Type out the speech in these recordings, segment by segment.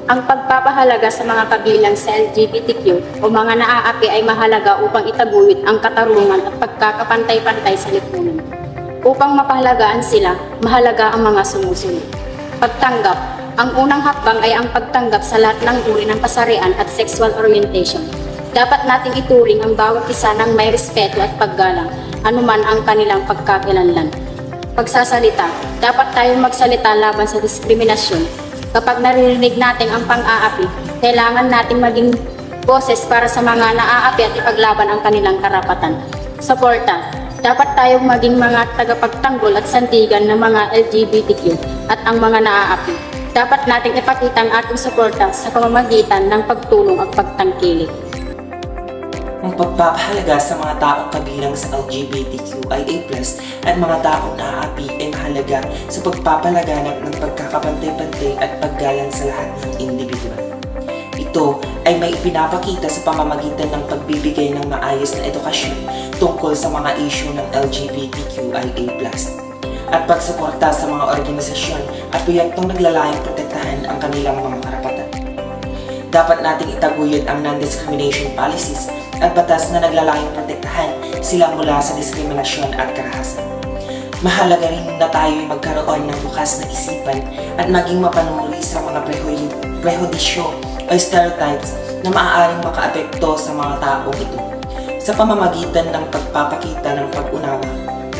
Ang pagpapahalaga sa mga kabilang sa LGBTQ o mga naaapi ay mahalaga upang itaguyod ang katarungan at pagkakapantay-pantay sa lipunan. Upang mapahalagaan sila, mahalaga ang mga sumusunod. Pagtanggap. Ang unang hakbang ay ang pagtanggap sa lahat ng uri ng kasarian at sexual orientation. Dapat nating ituring ang bawat isa ng may respeto at paggalang, anuman ang kanilang pagkakilanlan. Pagsasalita. Dapat tayong magsalita laban sa diskriminasyon. Kapag naririnig natin ang pang-aapi, kailangan nating maging boses para sa mga naaapi at ipaglaban ang kanilang karapatan. Suporta. Dapat tayong maging mga tagapagtanggol at sandigan ng mga LGBTQ at ang mga naaapi. Dapat nating ipakita ang ating suporta sa pamamagitan ng pagtulong at pagtangkilik. Ang pagpapahalaga sa mga taong kabilang sa LGBTQIA+ at mga taong naaapi ay mahalaga sa pagpapalaganap ng pagkakapantay-pantay at paggalang sa lahat ng individual. Ito ay may ipinapakita sa pamamagitan ng pagbibigay ng maayos na edukasyon tungkol sa mga isyu ng LGBTQIA+ at pagsuporta sa mga organisasyon at proyektong naglalayong protektahan ang kanilang mga karapatan. Dapat nating itaguyod ang non-discrimination policies at batas na naglalayong protektahan sila mula sa diskriminasyon at karahasan. Mahalaga rin na tayo'y magkaroon ng bukas na isipan at maging mapanuri sa mga prehudisyo o stereotypes na maaaring makaapekto sa mga taong ito. Sa pamamagitan ng pagpapakita ng pag-unawa,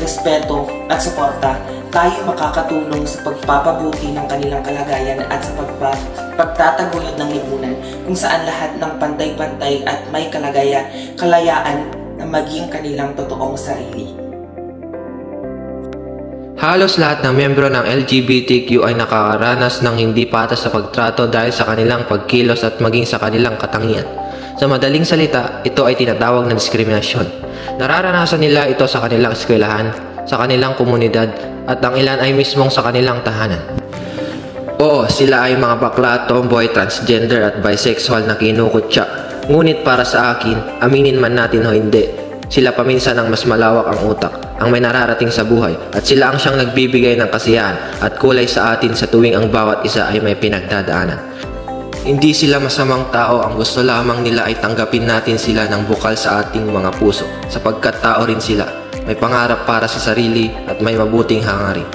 respeto at suporta, tayo makakatulong sa pagpapabuti ng kanilang kalagayan at sa pagtataguyod ng lipunan kung saan lahat ng pantay-pantay at may kalayaan na maging kanilang totoong sarili. Halos lahat ng miyembro ng LGBTQ ay nakakaranas ng hindi patas sa pagtrato dahil sa kanilang pagkilos at maging sa kanilang katangian. Sa madaling salita, ito ay tinatawag na diskriminasyon. Nararanasan nila ito sa kanilang eskwelahan, sa kanilang komunidad, at ang ilan ay mismong sa kanilang tahanan. Oo, sila ay mga bakla, tomboy, transgender at bisexual na kinukutya. Ngunit para sa akin, aminin man natin o hindi, sila paminsan ang mas malawak ang utak, ang may nararating sa buhay, at sila ang siyang nagbibigay ng kasiyahan at kulay sa atin sa tuwing ang bawat isa ay may pinagdadaanan. Hindi sila masamang tao, ang gusto lamang nila ay tanggapin natin sila ng bukal sa ating mga puso, sapagkat tao rin sila, may pangarap para sa sarili at may mabuting hangarin.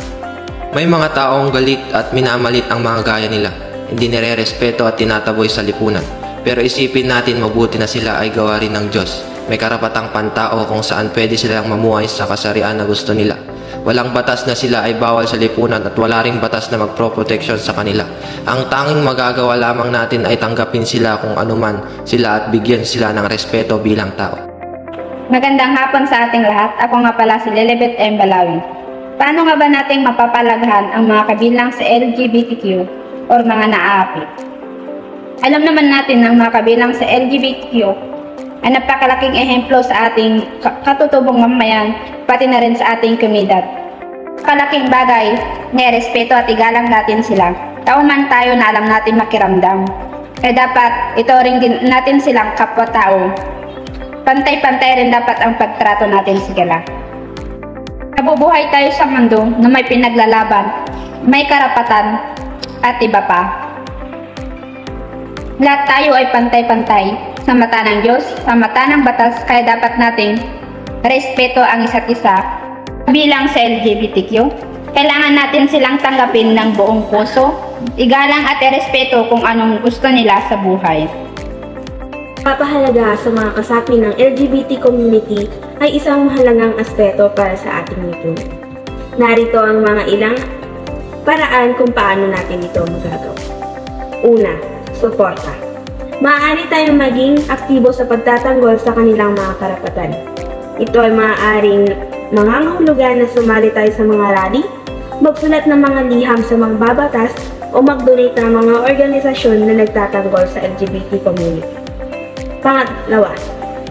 May mga taong galit at minamalit ang mga gaya nila, hindi nire-respeto at tinataboy sa lipunan, pero isipin natin mabuti na sila ay gawa rin ng Diyos. May karapatang pantao kung saan pwede silang mamuhay sa kasarian na gusto nila. Walang batas na sila ay bawal sa lipunan at wala ring batas na magproproteksyon sa kanila. Ang tanging magagawa lamang natin ay tanggapin sila kung anuman sila at bigyan sila ng respeto bilang tao. Magandang hapon sa ating lahat. Ako nga pala si Lilibet M. Balawi. Paano nga ba nating mapapalaghan ang mga kabilang sa LGBTQ o mga naaapi? Alam naman natin ng mga kabilang sa LGBTQ ay napakalaking ehemplo sa ating katutubong mamayan, pati na rin sa ating komunidad. Kalaking bagay, respeto at igalang natin sila. Tao man tayo na alam natin makiramdam. Kaya dapat ito rin din natin silang kapwa-tao. Pantay-pantay rin dapat ang pagtrato natin sila. Nabubuhay tayo sa mundo na may pinaglalaban, may karapatan, at iba pa. Lahat tayo ay pantay-pantay sa mata ng Diyos, sa mata ng batas, kaya dapat nating respeto ang isa't isa. Bilang sa LGBTQ, kailangan natin silang tanggapin ng buong puso, igalang at irespeto kung anong gusto nila sa buhay. Papahalaga sa mga kasapi ng LGBT community ay isang mahalagang aspeto para sa ating lipunan. Narito ang mga ilang paraan kung paano natin ito magagawa. Una, suporta. Maaari tayong maging aktibo sa pagtatanggol sa kanilang mga karapatan. Ito ay maaaring nangangahulugan na sumali tayo sa mga rally, magsulat ng mga liham sa mga babatas, o mag-donate ng mga organisasyon na nagtatanggol sa LGBT community. Pangalawa,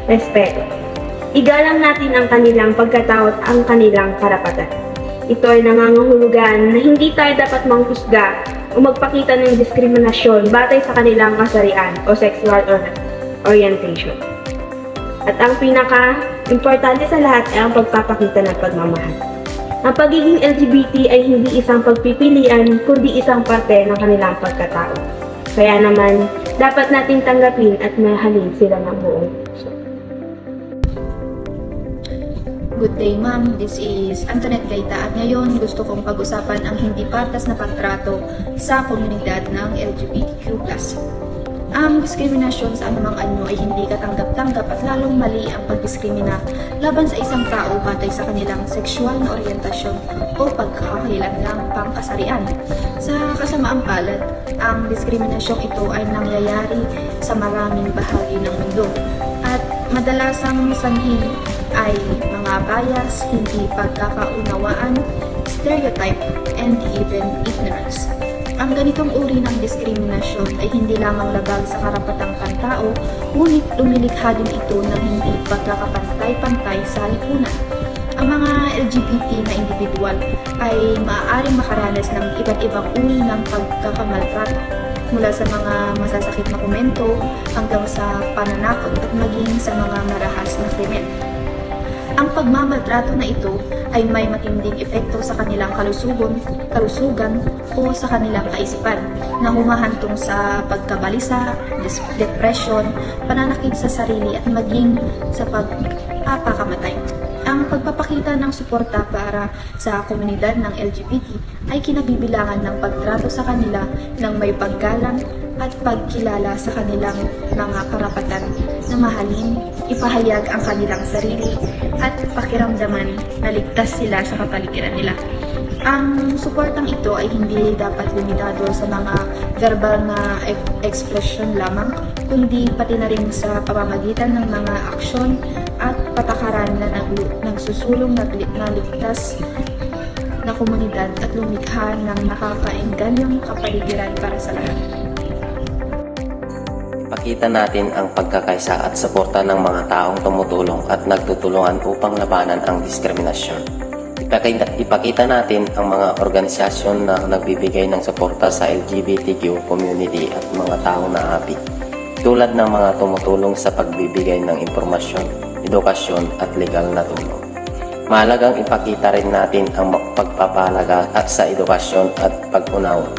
respeto. Igalang natin ang kanilang pagkatao at ang kanilang karapatan. Ito ay nangangahulugan na hindi tayo dapat manghusga o magpakita ng diskriminasyon batay sa kanilang kasarian o sexual orientation. At ang pinaka-importante sa lahat ay ang pagpapakita ng pagmamahal. Ang pagiging LGBT ay hindi isang pagpipilian, kundi isang parte ng kanilang pagkatao. Kaya naman, dapat nating tanggapin at mahalin sila ng buong puso. Good day ma'am, this is Antoinette Gaita at ngayon gusto kong pag-usapan ang hindi patas na pagtrato sa komunidad ng LGBTQ+. Ang diskriminasyon sa anumang anyo ay hindi katanggap-tanggap at lalong mali ang pagdiskrimina laban sa isang tao batay sa kanilang sexual na oryentasyon o pagkakailan ng pangkasarian. Sa kasamaang palad, ang diskriminasyong ito ay nangyayari sa maraming bahagi ng mundo at madalasang sanhi ay mga bias, hindi pagkakaunawaan, stereotype, and even ignorance. Ang ganitong uri ng diskriminasyon ay hindi lamang labag sa karapatang pantao, ngunit lumilikha din ito ng hindi pagkakapantay-pantay sa lipunan. Ang mga LGBT na individual ay maaaring makaranas ng iba't ibang uri ng pagkakamaltrato, mula sa mga masasakit na komento hanggang sa pananakot at maging sa mga marahas na krimen. Ang pagmamaltrato na ito ay may matinding epekto sa kanilang kalusugan o sa kanilang kaisipan na humahantong sa pagkabalisa, depression, pananakit sa sarili at maging sa pagpapakamatay. Ang pagpapakita ng suporta para sa komunidad ng LGBT ay kinabibilangan ng pagtrato sa kanila ng may paggalang at pagkilala sa kanilang mga karapatan na mahalin, ipahayag ang kanilang sarili at pakiramdaman na ligtas sila sa kapaligiran nila. Ang suportang ito ay hindi dapat limitado sa mga verbal na ekspresyon lamang, kundi pati na rin sa pamamagitan ng mga aksyon at patakaran na nagsusulong na ligtas na komunidad at lumikha ng nakakaenganyong kapaligiran para sa lahat. Ipakita natin ang pagkakaisa at suporta ng mga taong tumutulong at nagtutulungan upang labanan ang diskriminasyon. Ipakita natin ang mga organisasyon na nagbibigay ng suporta sa LGBTQ community at mga taong naapi, tulad ng mga tumutulong sa pagbibigay ng impormasyon, edukasyon at legal na tulong. Mahalagang ipakita rin natin ang pagpapahalaga sa edukasyon at pag-unawa.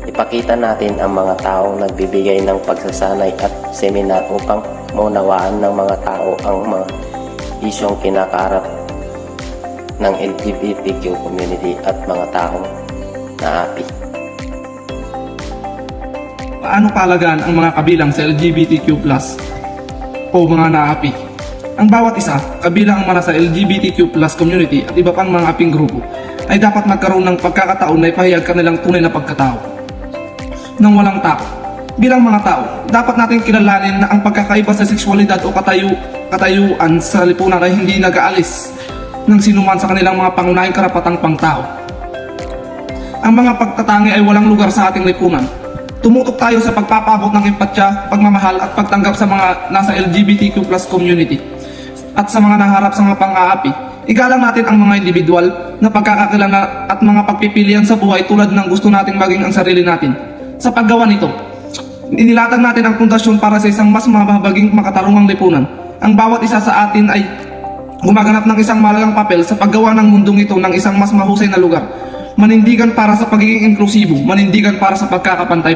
Ipakita natin ang mga taong nagbibigay ng pagsasanay at seminar upang maunawaan ng mga tao ang mga isyong kinakaharap ng LGBTQ community at mga taong naapi. Paano palagaan ang mga kabilang sa LGBTQ+ o mga naapi? Ang bawat isa, kabilang ang mga sa LGBTQ+ community at iba pang mga aping grupo, ay dapat magkaroon ng pagkakataon na ipahayag kanilang tunay na pagkatao nang walang takot. Bilang mga tao, dapat natin kilalanin na ang pagkakaiba sa sexualidad o katayuan sa lipunan ay hindi nag-aalis ng sinuman sa kanilang mga pangunahing karapatang pangtao. Ang mga pagtatangi ay walang lugar sa ating lipunan. Tumutok tayo sa pagpapabot ng empatya, pagmamahal at pagtanggap sa mga nasa LGBTQ+ community at sa mga naharap sa mga pang-aapi. Igalang natin ang mga individual na pagkakakilala at mga pagpipilian sa buhay tulad ng gusto nating maging ang sarili natin. Sa paggawa nito, inilatag natin ang pundasyon para sa isang mas mababaging makatarungang lipunan. Ang bawat isa sa atin ay gumaganap ng isang mahalagang papel sa paggawa ng mundong ito ng isang mas mahusay na lugar. Manindigan para sa pagiging inklusibo, manindigan para sa pagkakapantay.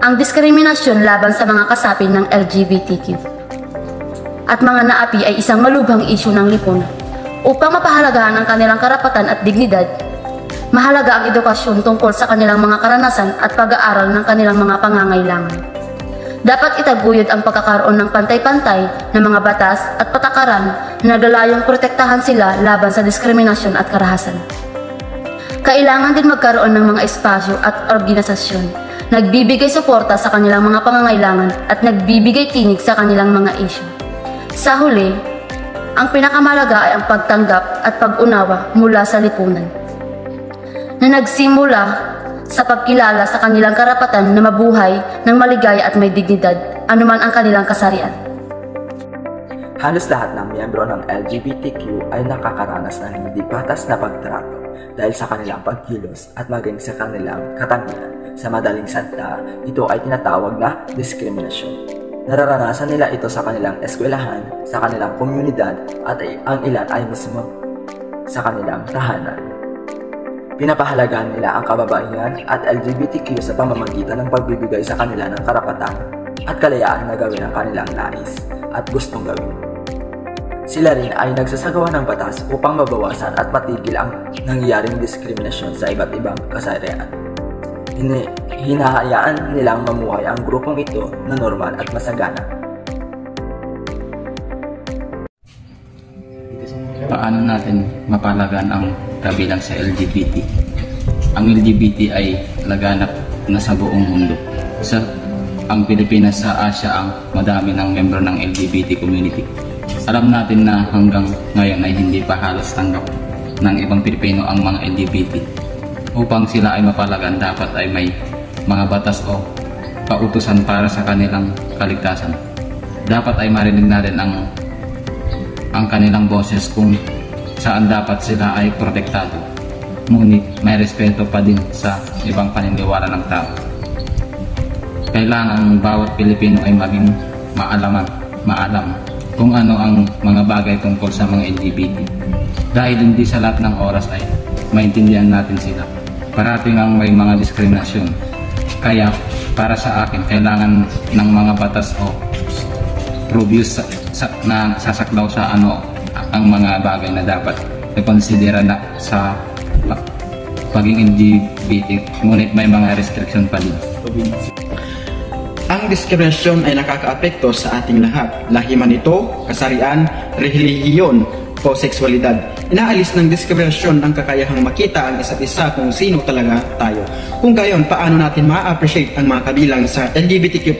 Ang diskriminasyon laban sa mga kasapi ng LGBTQ at mga naapi ay isang malubhang isyu ng lipunan. Upang mapahalagahan ang kanilang karapatan at dignidad, mahalaga ang edukasyon tungkol sa kanilang mga karanasan at pag-aaral ng kanilang mga pangangailangan. Dapat itaguyod ang pagkakaroon ng pantay-pantay na mga batas at patakaran na naglalayong protektahan sila laban sa diskriminasyon at karahasan. Kailangan din magkaroon ng mga espasyo at organisasyon nagbibigay suporta sa kanilang mga pangangailangan at nagbibigay tinig sa kanilang mga issue. Sa huli, ang pinakamalaga ay ang pagtanggap at pag-unawa mula sa lipunan, na nagsimula sa pagkilala sa kanilang karapatan na mabuhay ng maligaya at may dignidad, anuman ang kanilang kasarian. Halos lahat ng miyembro ng LGBTQ ay nakakaranas ng hindi patas na pagtrato dahil sa kanilang pagkilos at maging sa kanilang katangian. Sa madaling salita, ito ay tinatawag na diskriminasyon. Nararanasan nila ito sa kanilang eskwelahan, sa kanilang komunidad at ang ilan ay mismo sa kanilang tahanan. Pinapahalagaan nila ang kababaihan at LGBTQ sa pamamagitan ng pagbibigay sa kanila ng karapatan at kalayaan na gawin ang kanilang nais at gustong gawin. Sila rin ay nagsasagawa ng batas upang mabawasan at matigil ang nangyayaring diskriminasyon sa iba't ibang kasarian. Hinahayaan nilang mamuhay ang grupong ito na normal at masagana. Paano natin mapalagaan ang kabilang sa LGBT? Ang LGBT ay laganap na sa buong mundo. Ang Pilipinas sa Asia ang madami ng membro ng LGBT community. Alam natin na hanggang ngayon ay hindi pa halos tanggap ng ibang Pilipino ang mga LGBT. Upang sila ay mapalagaan, dapat ay may mga batas o pautusan para sa kanilang kaligtasan. Dapat ay marinig natin ang kanilang boses kung saan dapat sila ay protektado. Ngunit may respeto pa din sa ibang paniniwala ng tao. Kailangan bawat Pilipino ay maging maalam kung ano ang mga bagay tungkol sa mga LGBT. Dahil hindi sa lahat ng oras ay maintindihan natin sila. Parating ang may mga diskriminasyon. Kaya para sa akin, kailangan ng mga batas o reviews na sasaklaw sa ano ang mga bagay na dapat i-considera na sa pagiging LGBT, ngunit may mga restriction pa din. Ang diskriminasyon ay nakakaapekto sa ating lahat, lahi man ito, kasarian, relihiyon o sexualidad. Inaalis ng diskriminasyon ang kakayahang makita ang isa't isa kung sino talaga tayo. Kung gayon, paano natin ma-appreciate ang mga kabilang sa LGBTQ+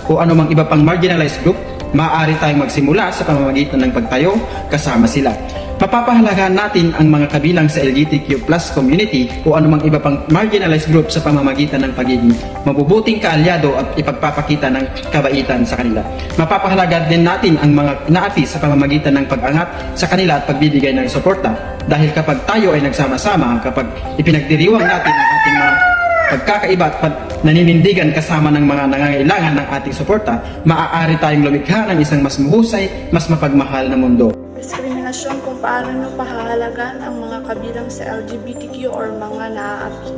o anumang iba pang marginalized group? Maaari tayong magsimula sa pamamagitan ng pagtayo kasama sila. Mapapahalagaan natin ang mga kabilang sa LGBTQ+ community o anumang iba pang marginalized group sa pamamagitan ng pagiging mabubuting kaalyado at ipagpapakita ng kabaitan sa kanila. Mapapahalagaan din natin ang mga naapi sa pamamagitan ng pag-angat sa kanila at pagbibigay ng suporta. Dahil kapag tayo ay nagsama-sama, kapag ipinagdiriwang natin ang ating mga pagkakaiba at naninindigan kasama ng mga nangangailangan ng ating suporta, maaari tayong lumikha ng isang mas mahusay, mas mapagmahal na mundo. Diskriminasyon kung paano nyo pahahalagan ang mga kabilang sa LGBTQ or mga naaapi.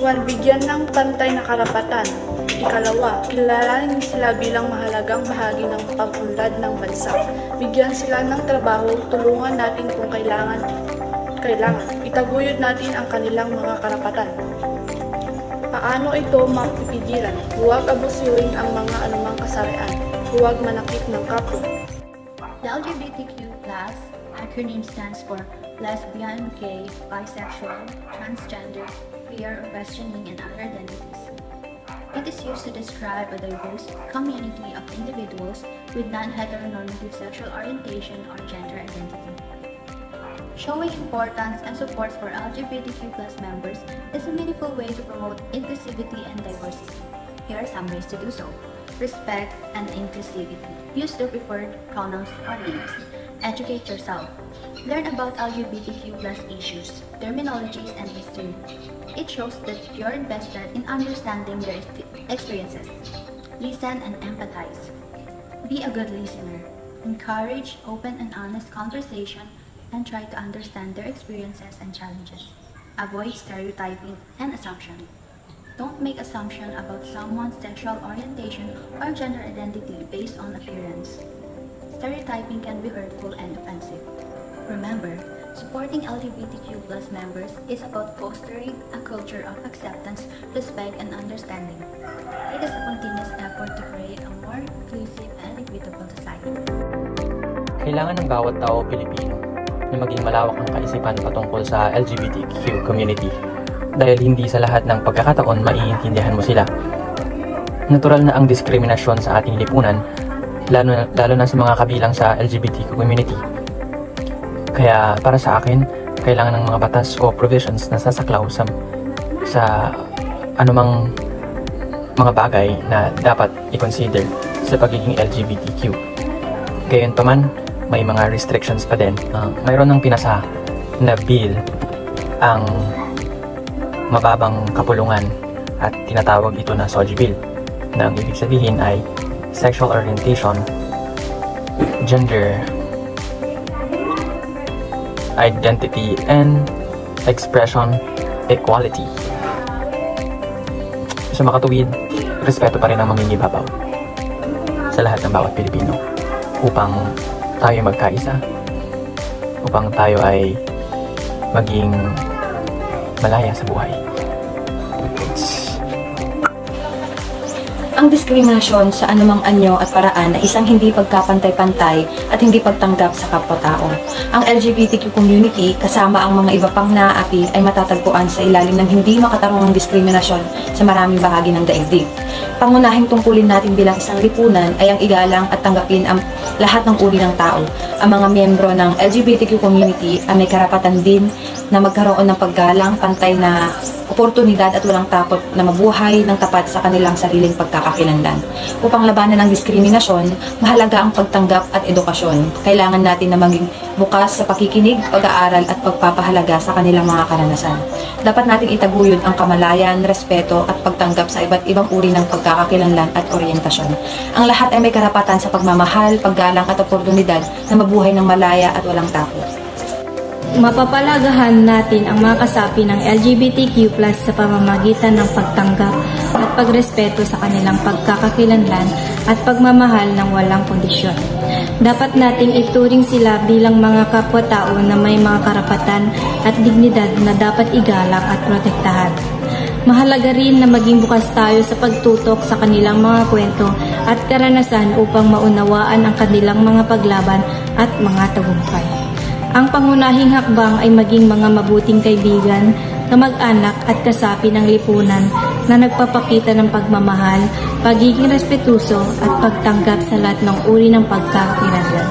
1. Bigyan ng pantay na karapatan. Ikalawa, kilalanin sila bilang mahalagang bahagi ng pag-unlad ng bansa. Bigyan sila ng trabaho, tulungan natin kung kailangan. Itaguyod natin ang kanilang mga karapatan. Paano ito mapipigilan? Huwag abusuin ang mga anumang kasarian. Huwag manakit ng kapwa. The LGBTQ+ acronym stands for lesbian, gay, bisexual, transgender, queer or questioning, and other identities. It is used to describe a diverse community of individuals with non-heteronormative sexual orientation or gender identity. Showing importance and support for LGBTQ+ members is a meaningful way to promote inclusivity and diversity. Here are some ways to do so. Respect and inclusivity. Use the preferred pronouns or names. Educate yourself. Learn about LGBTQ+ issues, terminologies, and history. It shows that you're invested in understanding their experiences. Listen and empathize. Be a good listener. Encourage open and honest conversation and try to understand their experiences and challenges. Avoid stereotyping and assumption. Don't make assumptions about someone's sexual orientation or gender identity based on appearance. Stereotyping can be hurtful and offensive. Remember, supporting LGBTQ+ members is about fostering a culture of acceptance, respect, and understanding. It is a continuous effort to create a more inclusive and equitable society. Kailangan ng bawat tao Pilipino na maging malawak ang kaisipan patungkol sa LGBTQ community dahil hindi sa lahat ng pagkakataon maiintindihan mo sila. Natural na ang diskriminasyon sa ating lipunan, lalo na sa mga kabilang sa LGBTQ community. Kaya para sa akin, kailangan ng mga batas o provisions na sasaklaw sa anumang mga bagay na dapat i-consider sa pagiging LGBTQ. Gayunpaman, may mga restrictions pa din. Mayroon ng pinasa na bill ang mababang kapulungan at tinatawag ito na SOGI Bill na ang ibig sabihin ay sexual orientation, gender identity, and expression, equality. Sa makatuwid, respeto pa rin ang mangingibabaw sa lahat ng bawat Pilipino upang tayo magkaisa, upang tayo ay maging malaya sa buhay. Ang diskriminasyon sa anumang anyo at paraan ay isang hindi pagkapantay-pantay at hindi pagtanggap sa kapwa-tao. Ang LGBTQ community, kasama ang mga iba pang naaapi, ay matatagpuan sa ilalim ng hindi makatarungang diskriminasyon sa maraming bahagi ng daigdig. Pangunahing tungkulin natin bilang isang lipunan ay ang igalang at tanggapin ang lahat ng uri ng tao. Ang mga miyembro ng LGBTQ community ay may karapatan din na magkaroon ng paggalang, pantay na oportunidad at walang takot na mabuhay ng tapat sa kanilang sariling pagkakakilanlan. Upang labanan ang diskriminasyon, mahalaga ang pagtanggap at edukasyon. Kailangan natin na maging bukas sa pakikinig, pag-aaral at pagpapahalaga sa kanilang mga karanasan. Dapat natin itaguyod ang kamalayan, respeto at pagtanggap sa iba't ibang uri ng pagkakakilanlan at oryentasyon. Ang lahat ay may karapatan sa pagmamahal, paggalang at oportunidad na mabuhay ng malaya at walang takot. Mapapalagahan natin ang mga kasapi ng LGBTQ+ sa pamamagitan ng pagtanggap at pagrespeto sa kanilang pagkakakilanlan at pagmamahal ng walang kondisyon. Dapat nating ituring sila bilang mga kapwa-tao na may mga karapatan at dignidad na dapat igalang at protektahan. Mahalaga rin na maging bukas tayo sa pagtutok sa kanilang mga kwento at karanasan upang maunawaan ang kanilang mga paglaban at mga tagumpay. Ang pangunahing hakbang ay maging mga mabuting kaibigan, kamag-anak at kasapi ng lipunan na nagpapakita ng pagmamahal, pagiging respetuso at pagtanggap sa lahat ng uri ng pagkakakilanlan.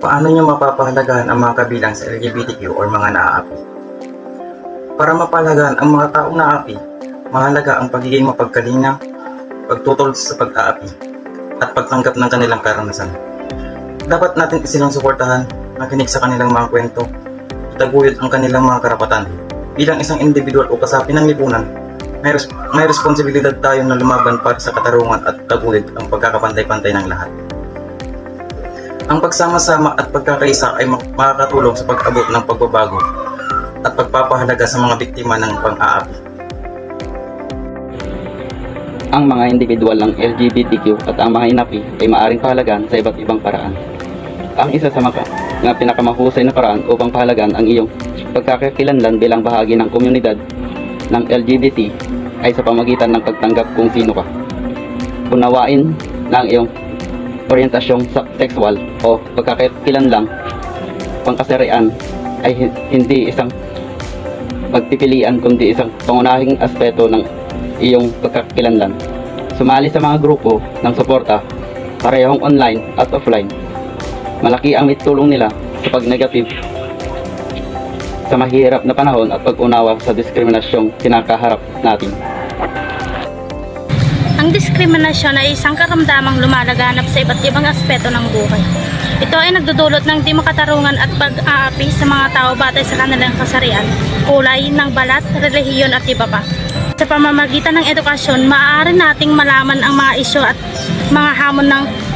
Paano nyo mapapahalagaan ang mga kabilang sa LGBTQ o mga naaapi? Para mapahalagaan ang mga taong naaapi, mahalaga ang pagiging mapagkalinga, pagtutol sa pag-aapi, at pagtanggap ng kanilang karanasan. Dapat natin silang suportahan, makinig sa kanilang mga kwento, itaguyod ang kanilang mga karapatan. Bilang isang individual o kasapi ng lipunan, may responsibilidad tayo na lumaban para sa katarungan at taguyod ang pagkakapantay-pantay ng lahat. Ang pagsama-sama at pagkakaisa ay makakatulong sa pag-abot ng pagbabago at pagpapahalaga sa mga biktima ng pang-aapi. Ang mga individual ng LGBTQ at ang mga inapi ay maaaring pahalagaan sa iba't ibang paraan. Ang isa sa mga pinakamahusay na paraan upang pahalagaan ang iyong pagkakakilanlan bilang bahagi ng komunidad ng LGBT ay sa pamagitan ng pagtanggap kung sino ka. Unawain na ang iyong orientasyong sexual o pagkakakilanlang pangkasarian ay hindi isang pagpipilian kundi isang pangunahing aspeto ng iyong pagkakakilanlan. Sumali sa mga grupo ng suporta, parehong online at offline. Malaki ang mitulong nila sa pag-negative sa mahirap na panahon at pag-unawa sa diskriminasyong kinakaharap natin. Ang diskriminasyon ay isang karamdamang lumalaganap sa iba't ibang aspeto ng buhay. Ito ay nagdudulot ng di makatarungan at pag-aapi sa mga tao batay sa kanilang kasarian, kulay ng balat, relihiyon at iba pa. Sa pamamagitan ng edukasyon, maaari nating malaman ang mga isyu at mga hamon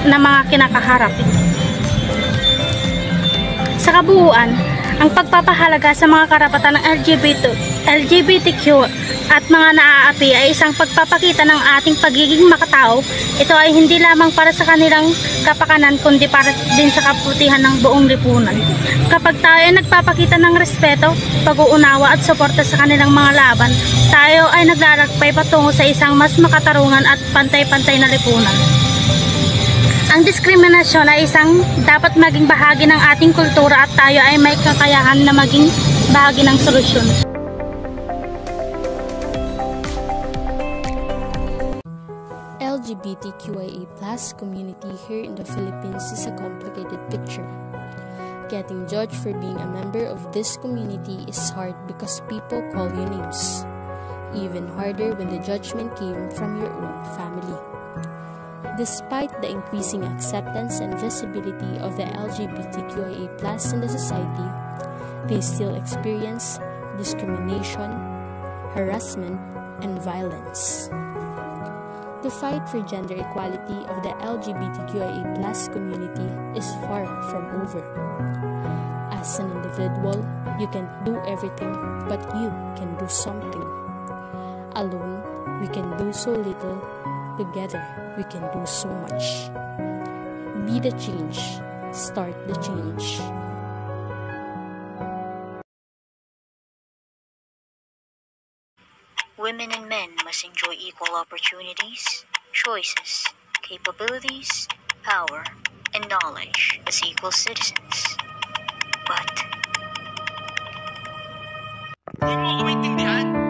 na mga kinakaharap. Sa kabuuan, ang pagpapahalaga sa mga karapatan ng LGBTQ at mga naaapi ay isang pagpapakita ng ating pagiging makatao. Ito ay hindi lamang para sa kanilang kapakanan kundi para din sa kabutihan ng buong lipunan. Kapag tayo ay nagpapakita ng respeto, pag-uunawa at suporta sa kanilang mga laban, tayo ay naglalakbay patungo sa isang mas makatarungan at pantay-pantay na lipunan. Ang diskriminasyon ay isang dapat maging bahagi ng ating kultura at tayo ay may kakayahan na maging bahagi ng solusyon. LGBTQIA+ community here in the Philippines is a complicated picture. Getting judged for being a member of this community is hard because people call you names. Even harder when the judgment came from your own family. Despite the increasing acceptance and visibility of the LGBTQIA+ in the society, they still experience discrimination, harassment, and violence. The fight for gender equality of the LGBTQIA+ community is far from over. As an individual, you can't do everything, but you can do something. Alone, we can do so little. Together, we can do so much. Be the change. Start the change. Women and men must enjoy equal opportunities, choices, capabilities, power, and knowledge as equal citizens. But... Hindi mo ako maintindihan?